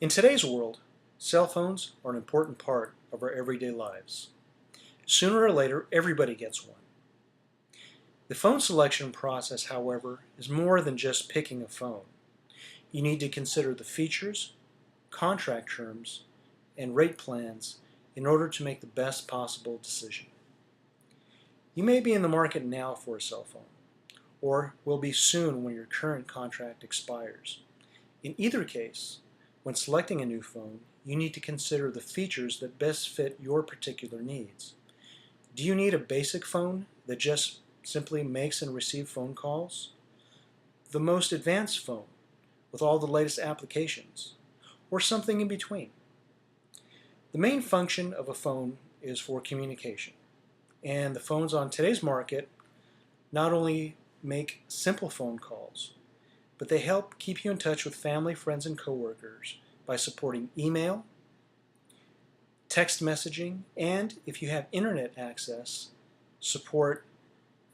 In today's world, cell phones are an important part of our everyday lives. Sooner or later, everybody gets one. The phone selection process, however, is more than just picking a phone. You need to consider the features, contract terms, and rate plans in order to make the best possible decision. You may be in the market now for a cell phone, or will be soon when your current contract expires. In either case, when selecting a new phone, you need to consider the features that best fit your particular needs. Do you need a basic phone that just simply makes and receives phone calls? The most advanced phone with all the latest applications? Or something in between? The main function of a phone is for communication, and the phones on today's market not only make simple phone calls, but they help keep you in touch with family, friends, and coworkers by supporting email, text messaging, and if you have internet access, support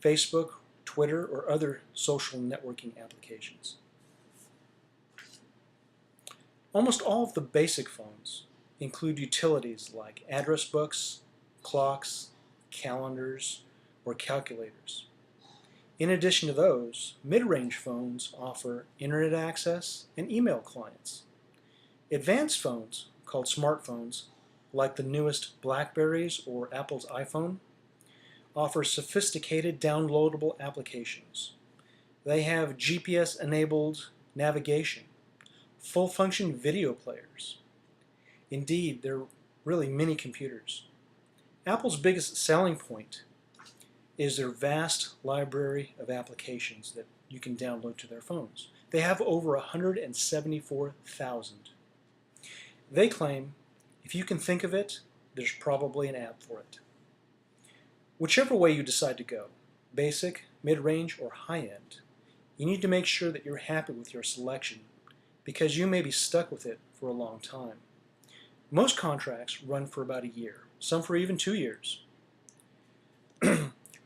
Facebook, Twitter, or other social networking applications. Almost all of the basic phones include utilities like address books, clocks, calendars, or calculators. In addition to those, mid-range phones offer internet access and email clients. Advanced phones, called smartphones, like the newest Blackberries or Apple's iPhone, offer sophisticated downloadable applications. They have GPS-enabled navigation, full-function video players. Indeed, they're really mini computers. Apple's biggest selling point is their vast library of applications that you can download to their phones. They have over 174,000. They claim if you can think of it, there's probably an app for it. Whichever way you decide to go, basic, mid-range, or high-end, you need to make sure that you're happy with your selection because you may be stuck with it for a long time. Most contracts run for about a year, some for even 2 years.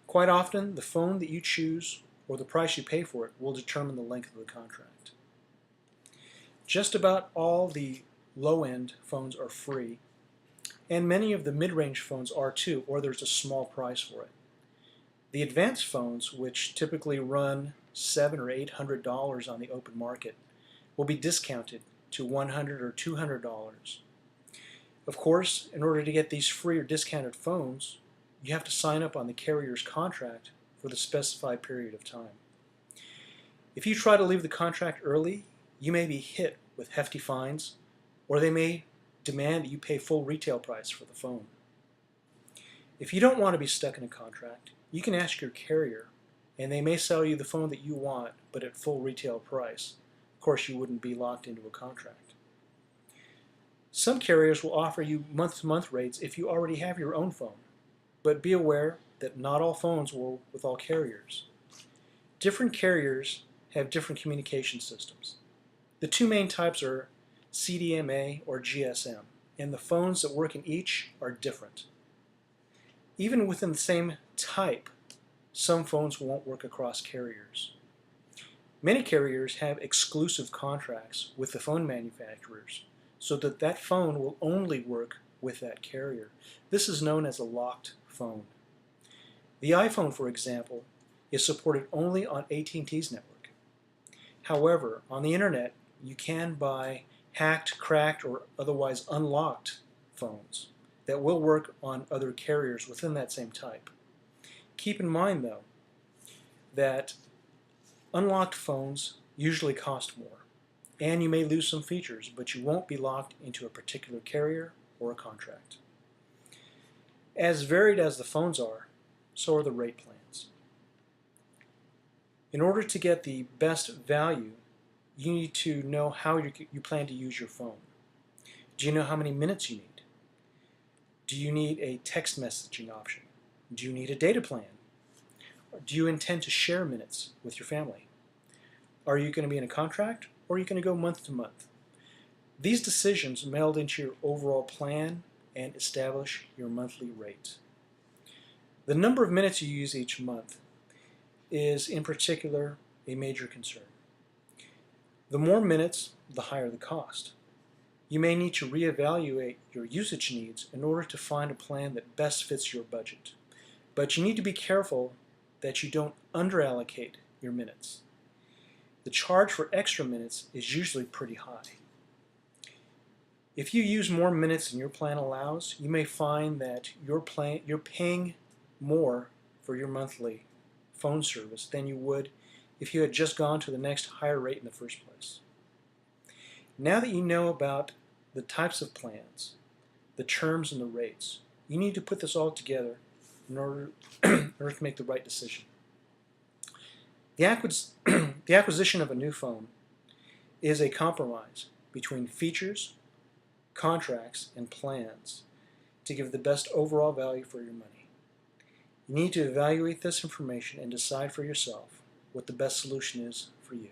Quite often, the phone that you choose or the price you pay for it will determine the length of the contract. Just about all the low-end phones are free, and many of the mid-range phones are too, or there's a small price for it. The advanced phones, which typically run $700 or $800 on the open market, will be discounted to $100 or $200. Of course, in order to get these free or discounted phones, you have to sign up on the carrier's contract for the specified period of time. If you try to leave the contract early, you may be hit with hefty fines, or they may demand that you pay full retail price for the phone. If you don't want to be stuck in a contract, you can ask your carrier, and they may sell you the phone that you want, but at full retail price. Of course, you wouldn't be locked into a contract. Some carriers will offer you month-to-month rates if you already have your own phone, but be aware that not all phones will with all carriers. Different carriers have different communication systems. The two main types are CDMA or GSM, and the phones that work in each are different. Even within the same type, some phones won't work across carriers. Many carriers have exclusive contracts with the phone manufacturers so that that phone will only work with that carrier. This is known as a locked phone. The iPhone, for example, is supported only on AT&T's network. However, on the internet, you can buy hacked, cracked, or otherwise unlocked phones that will work on other carriers within that same type. Keep in mind, though, that unlocked phones usually cost more, and you may lose some features, but you won't be locked into a particular carrier or a contract. As varied as the phones are, so are the rate plans. In order to get the best value, you need to know how you plan to use your phone. Do you know how many minutes you need? Do you need a text messaging option? Do you need a data plan? Or do you intend to share minutes with your family? Are you going to be in a contract, or are you going to go month to month? These decisions meld into your overall plan and establish your monthly rate. The number of minutes you use each month is in particular a major concern. The more minutes, the higher the cost. You may need to reevaluate your usage needs in order to find a plan that best fits your budget. But you need to be careful that you don't underallocate your minutes. The charge for extra minutes is usually pretty high. If you use more minutes than your plan allows, you may find that you're paying more for your monthly phone service than you would if you had just gone to the next higher rate in the first place. Now that you know about the types of plans, the terms, and the rates, you need to put this all together in order to make the right decision. The acquisition of a new phone is a compromise between features, contracts, and plans to give the best overall value for your money. You need to evaluate this information and decide for yourself what the best solution is for you.